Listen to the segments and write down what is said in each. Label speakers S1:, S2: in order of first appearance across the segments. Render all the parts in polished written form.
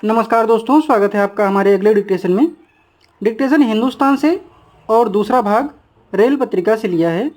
S1: नमस्कार दोस्तों, स्वागत है आपका हमारे अगले डिक्टेशन में। डिक्टेशन हिंदुस्तान से और दूसरा भाग रेल पत्रिका से लिया है।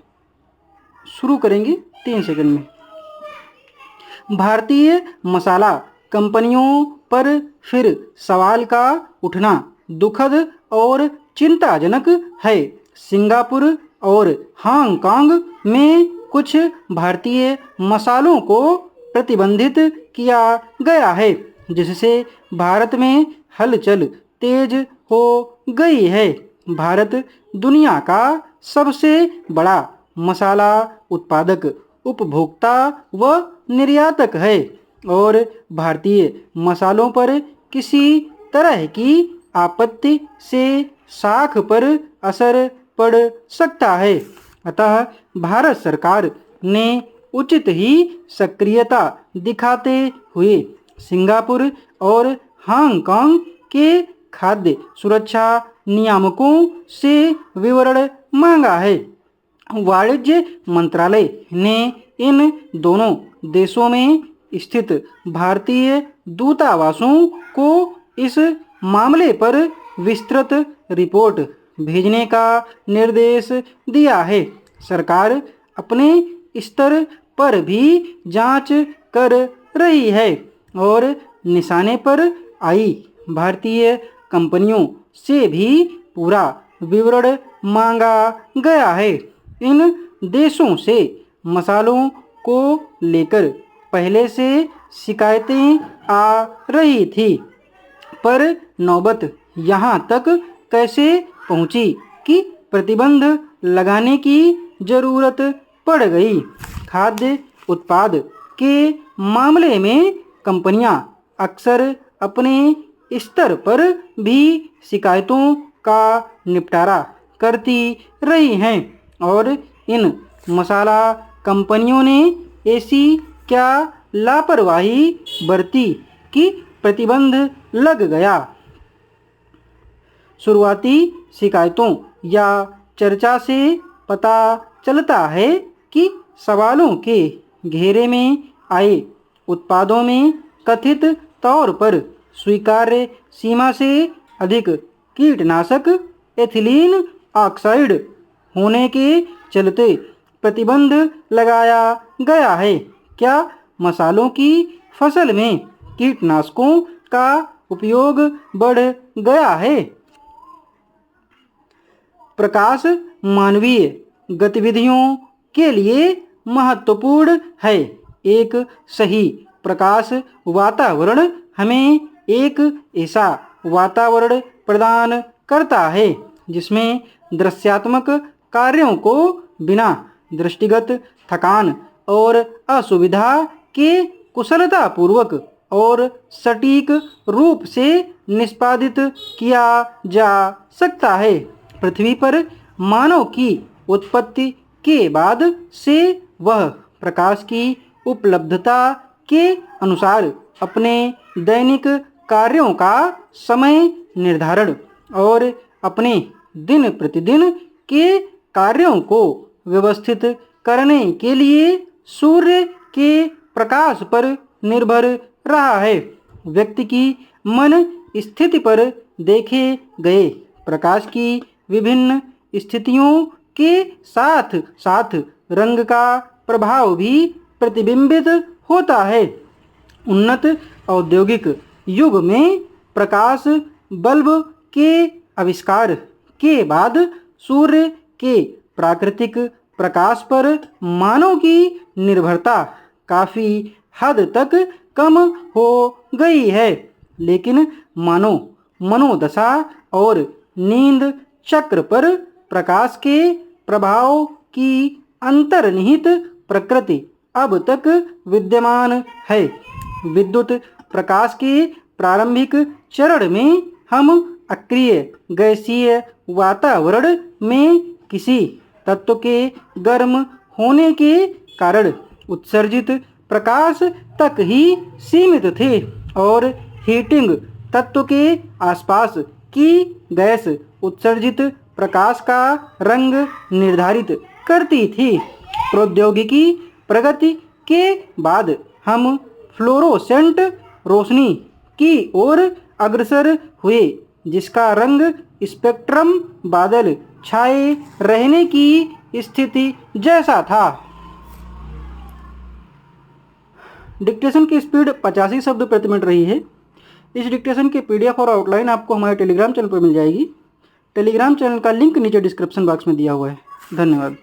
S1: शुरू करेंगे 3 सेकंड में। भारतीय मसाला कंपनियों पर फिर सवाल का उठना दुखद और चिंताजनक है। सिंगापुर और हांगकांग में कुछ भारतीय मसालों को प्रतिबंधित किया गया है, जिससे भारत में हलचल तेज हो गई है। भारत दुनिया का सबसे बड़ा मसाला उत्पादक, उपभोक्ता व निर्यातक है और भारतीय मसालों पर किसी तरह की आपत्ति से साख पर असर पड़ सकता है। अतः भारत सरकार ने उचित ही सक्रियता दिखाते हुए सिंगापुर और हांगकांग के खाद्य सुरक्षा नियामकों से विवरण मांगा है। वाणिज्य मंत्रालय ने इन दोनों देशों में स्थित भारतीय दूतावासों को इस मामले पर विस्तृत रिपोर्ट भेजने का निर्देश दिया है। सरकार अपने स्तर पर भी जांच कर रही है और निशाने पर आई भारतीय कंपनियों से भी पूरा विवरण मांगा गया है। इन देशों से मसालों को लेकर पहले से शिकायतें आ रही थी, पर नौबत यहाँ तक कैसे पहुँची कि प्रतिबंध लगाने की जरूरत पड़ गई। खाद्य उत्पाद के मामले में कंपनियां अक्सर अपने स्तर पर भी शिकायतों का निपटारा करती रही हैं और इन मसाला कंपनियों ने ऐसी क्या लापरवाही बरती कि प्रतिबंध लग गया। शुरुआती शिकायतों या चर्चा से पता चलता है कि सवालों के घेरे में आए उत्पादों में कथित तौर पर स्वीकार्य सीमा से अधिक कीटनाशक एथिलीन ऑक्साइड होने के चलते प्रतिबंध लगाया गया है। क्या मसालों की फसल में कीटनाशकों का उपयोग बढ़ गया है? प्रकाश मानवीय गतिविधियों के लिए महत्वपूर्ण है। एक सही प्रकाश वातावरण हमें एक ऐसा वातावरण प्रदान करता है जिसमें दृश्यात्मक कार्यों को बिना दृष्टिगत थकान और असुविधा के कुशलतापूर्वक और सटीक रूप से निष्पादित किया जा सकता है। पृथ्वी पर मानव की उत्पत्ति के बाद से वह प्रकाश की उपलब्धता के अनुसार अपने दैनिक कार्यों का समय निर्धारण और अपने दिन प्रतिदिन के कार्यों को व्यवस्थित करने के लिए सूर्य के प्रकाश पर निर्भर रहा है। व्यक्ति की मन स्थिति पर देखे गए प्रकाश की विभिन्न स्थितियों के साथ साथ रंग का प्रभाव भी प्रतिबिंबित होता है। उन्नत औद्योगिक युग में प्रकाश बल्ब के आविष्कार के बाद सूर्य के प्राकृतिक प्रकाश पर मानव की निर्भरता काफ़ी हद तक कम हो गई है, लेकिन मानव मनोदशा और नींद चक्र पर प्रकाश के प्रभाव की अंतर्निहित प्रकृति अब तक विद्यमान है। विद्युत प्रकाश के प्रारंभिक चरण में हम अक्रिय गैसीय वातावरण में किसी तत्व के गर्म होने के कारण उत्सर्जित प्रकाश तक ही सीमित थे और हीटिंग तत्व के आसपास की गैस उत्सर्जित प्रकाश का रंग निर्धारित करती थी। प्रौद्योगिकी प्रगति के बाद हम फ्लोरोसेंट रोशनी की ओर अग्रसर हुए, जिसका रंग स्पेक्ट्रम बादल छाए रहने की स्थिति जैसा था। डिक्टेशन की स्पीड 85 शब्द प्रति मिनट रही है। इस डिक्टेशन की PDF और आउटलाइन आपको हमारे टेलीग्राम चैनल पर मिल जाएगी। टेलीग्राम चैनल का लिंक नीचे डिस्क्रिप्शन बॉक्स में दिया हुआ है। धन्यवाद।